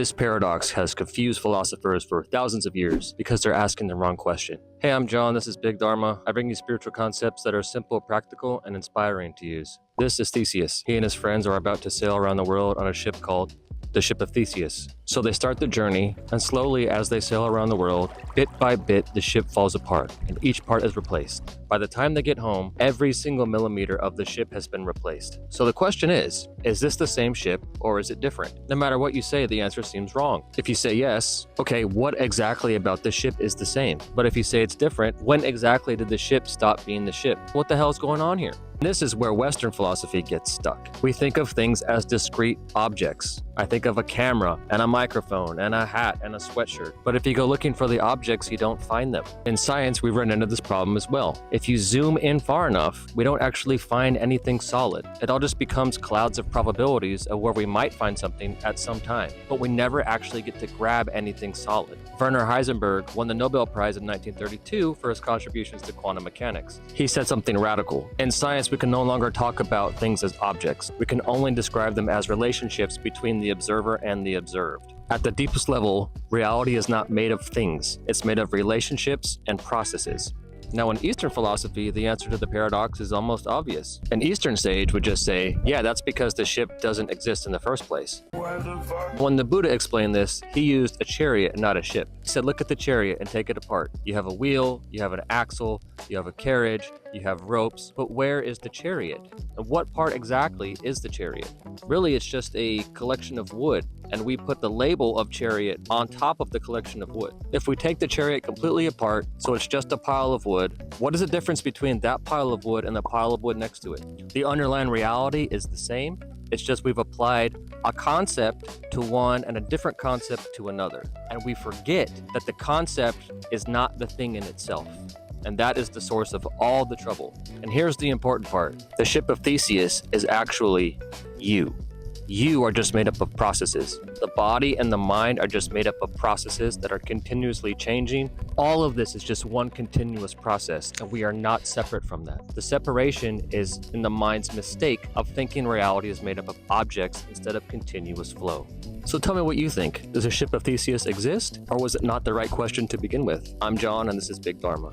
This paradox has confused philosophers for thousands of years because they're asking the wrong question. Hey, I'm John, this is Big Dharma. I bring you spiritual concepts that are simple, practical, and inspiring to use. This is Theseus. He and his friends are about to sail around the world on a ship called the Ship of Theseus. So they start the journey, and slowly as they sail around the world, bit by bit the ship falls apart, and each part is replaced. By the time they get home, every single millimeter of the ship has been replaced. So the question is this the same ship or is it different? No matter what you say, the answer seems wrong. If you say yes, okay, what exactly about the ship is the same? But if you say it's different, when exactly did the ship stop being the ship? What the hell is going on here? This is where Western philosophy gets stuck. We think of things as discrete objects. I think of a camera and a microphone and a hat and a sweatshirt. But if you go looking for the objects, you don't find them. In science, we've run into this problem as well. If you zoom in far enough, we don't actually find anything solid. It all just becomes clouds of probabilities of where we might find something at some time. But we never actually get to grab anything solid. Werner Heisenberg won the Nobel Prize in 1932 for his contributions to quantum mechanics. He said something radical. In science, we can no longer talk about things as objects. We can only describe them as relationships between the observer and the observed. At the deepest level, reality is not made of things. It's made of relationships and processes. Now, in Eastern philosophy, the answer to the paradox is almost obvious. An Eastern sage would just say, yeah, that's because the ship doesn't exist in the first place. When the Buddha explained this, he used a chariot and not a ship. He said, look at the chariot and take it apart. You have a wheel, you have an axle, you have a carriage, you have ropes, but where is the chariot? And what part exactly is the chariot? Really, it's just a collection of wood, and we put the label of chariot on top of the collection of wood. If we take the chariot completely apart, so it's just a pile of wood, what is the difference between that pile of wood and the pile of wood next to it? The underlying reality is the same. It's just we've applied a concept to one and a different concept to another. And we forget that the concept is not the thing in itself. And that is the source of all the trouble. And here's the important part. The Ship of Theseus is actually you. You are just made up of processes. The body and the mind are just made up of processes that are continuously changing. All of this is just one continuous process, and we are not separate from that. The separation is in the mind's mistake of thinking reality is made up of objects instead of continuous flow. So tell me what you think. Does a Ship of Theseus exist, or was it not the right question to begin with? I'm John, and this is Big Dharma.